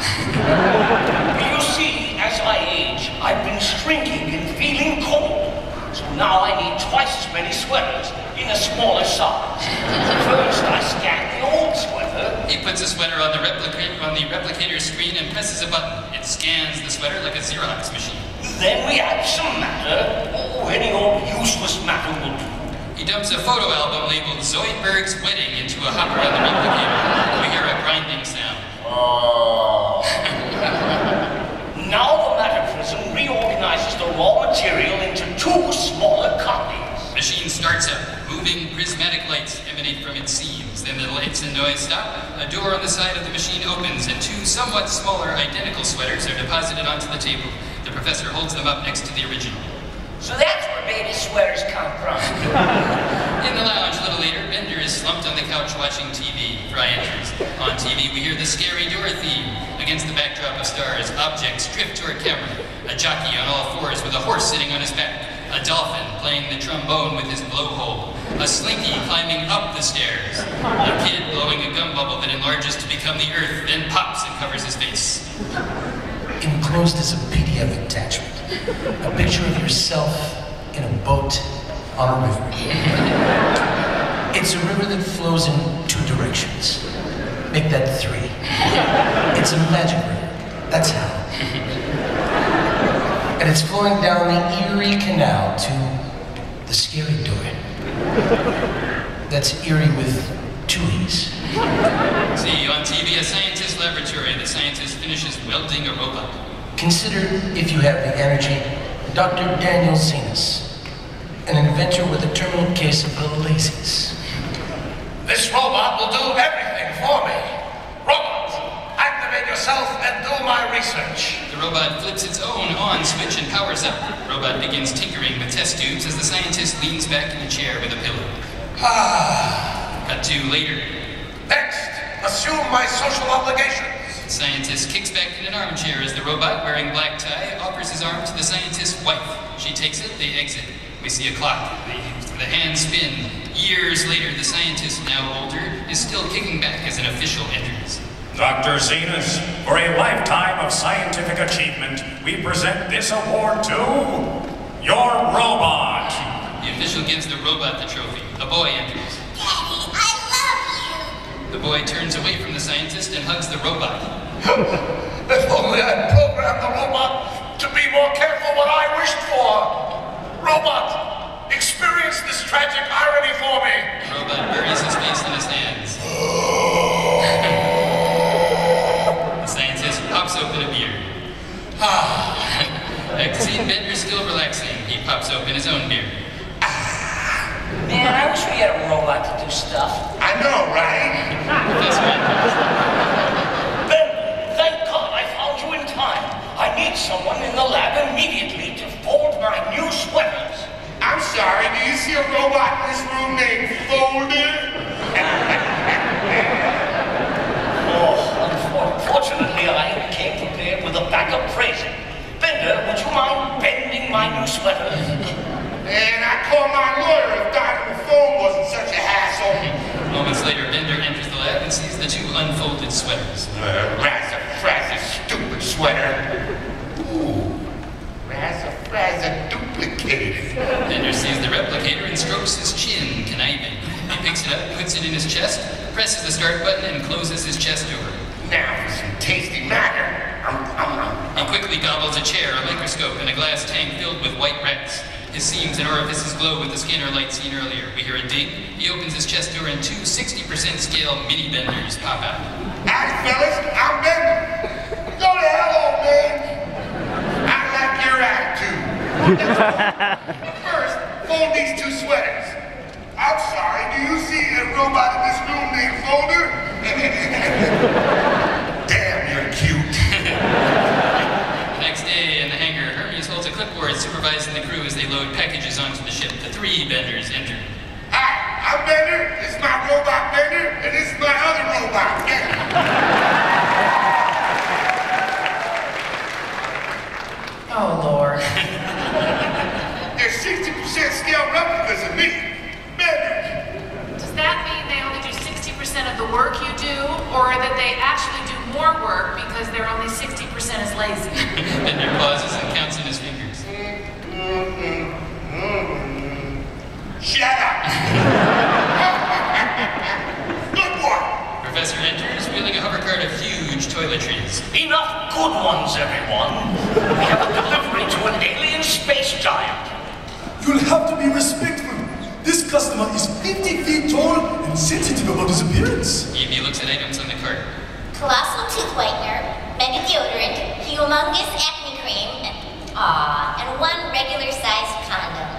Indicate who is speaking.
Speaker 1: You see, as I age, I've been shrinking and feeling cold. So now I need twice as many sweaters in a smaller size. First, I scan the old sweater.
Speaker 2: He puts a sweater on the replicator screen and presses a button. It scans the sweater like a Xerox machine.
Speaker 1: Then we add some matter, or any old useless matter will do.
Speaker 2: He dumps a photo album labeled Zoidberg's Wedding into a hopper on the replicator. We hear a grinding sound.
Speaker 1: Oh. Now the matter prism reorganizes the raw material into two smaller copies.
Speaker 2: Machine starts up. Moving prismatic lights emanate from its seams. Then the lights and noise stop. A door on the side of the machine opens, and two somewhat smaller identical sweaters are deposited onto the table. The professor holds them up next to the original.
Speaker 1: So that's where baby sweaters come from.
Speaker 2: In the lounge a little later, Bender is slumped on the couch watching TV. Dry entries. On TV, we hear the scary door theme. Against the backdrop of stars, objects drift toward camera. A jockey on all fours with a horse sitting on his back. A dolphin playing the trombone with his blowhole. A slinky climbing up the stairs. A kid blowing a gum bubble that enlarges to become the earth, then pops and covers his face.
Speaker 3: Enclosed is a PDF attachment. A picture of yourself in a boat on a river. It's a river that flows in two directions. Make that three. It's a magic river. That's how. And it's flowing down the Erie Canal to the scary door. That's Erie with two E's.
Speaker 2: See, on TV, a scientist's laboratory. The scientist finishes welding a robot.
Speaker 3: Consider, if you have the energy, Dr. Daniel Zenas, an inventor with a terminal case of the lazies.
Speaker 1: This robot will do everything for me. Robot, activate yourself and do my research.
Speaker 2: The robot flips its own on switch and powers up. The robot begins tinkering with test tubes as the scientist leans back in the chair with a pillow. Cut to later.
Speaker 1: Next, assume my social obligations.
Speaker 2: The scientist kicks back in an armchair as the robot, wearing black tie, offers his arm to the scientist's wife. She takes it, they exit. We see a clock. The hands spin. Years later, the scientist, now older, is still kicking back as an official enters.
Speaker 4: Dr. Zenas, for a lifetime of scientific achievement, we present this award to your robot.
Speaker 2: The official gives the robot the trophy. A boy enters.
Speaker 5: Daddy, I love you.
Speaker 2: The boy turns away from the scientist and hugs the robot.
Speaker 1: If only I'd programmed the robot to be more careful what I wished for. Robot, experience this tragic irony for me.
Speaker 2: The robot buries his face in his hands. The scientist pops open a beer. Scene, Bender's still relaxing. He pops open his own beer.
Speaker 1: Man, I wish we had a robot to do stuff. I know, right?
Speaker 2: Professor enters.
Speaker 1: Ben, thank God I found you in time. I need someone in the lab immediately to fold my new sweaters.
Speaker 6: I'm sorry, do you see a robot in this room named Folder?
Speaker 1: Unfortunately, I came prepared with a backup phrasing. Bender, would you mind bending my new sweaters?
Speaker 6: And I call my lawyer if dialing the phone wasn't such a hassle.
Speaker 2: Moments later, Bender enters the lab and sees the two unfolded sweaters.
Speaker 6: Razza, stupid sweater. Ooh, razza, duplicated.
Speaker 2: Bender sees the replicator and strokes his chin, conniving. He picks it up, puts it in his chest, presses the start button, and closes his chest door.
Speaker 6: Now for some tasty matter.
Speaker 2: He quickly gobbles a chair, a microscope, and a glass tank filled with white rats. His seams and orifices glow with the scanner light seen earlier. We hear a ding. He opens his chest door and two 60% scale mini Benders pop out.
Speaker 6: Howdy, fellas. I'm Bender. Go to hell, old man. I like your attitude. First, fold these two sweaters. I'm sorry, do you see a robot in this room named Folder? Damn, you're cute.
Speaker 2: The next day in the hangar, Hermes holds a clipboard supervising the crew as they load packages onto the ship. The three Benders enter.
Speaker 6: Hi, I'm Bender. This is my robot Bender, and this is my other robot, Bender.
Speaker 3: Oh, Lord.
Speaker 6: There's 60% scale replicas of me, Bender.
Speaker 7: Does that mean they only do 60% of the work you do, or are actually do more work because they're only 60% as lazy.
Speaker 2: Bender pauses and counts in his fingers.
Speaker 6: Shut up! Good boy!
Speaker 2: Professor enters, wheeling a hovercart of huge toiletries.
Speaker 1: Enough good ones, everyone. We have a delivery to an alien space giant.
Speaker 8: You'll have to be respectful. This customer is 50 feet tall and sensitive about his appearance.
Speaker 2: Evie looks at items on the cart.
Speaker 5: Colossal tooth whitener, mega deodorant, humongous acne cream, and one regular-sized condom.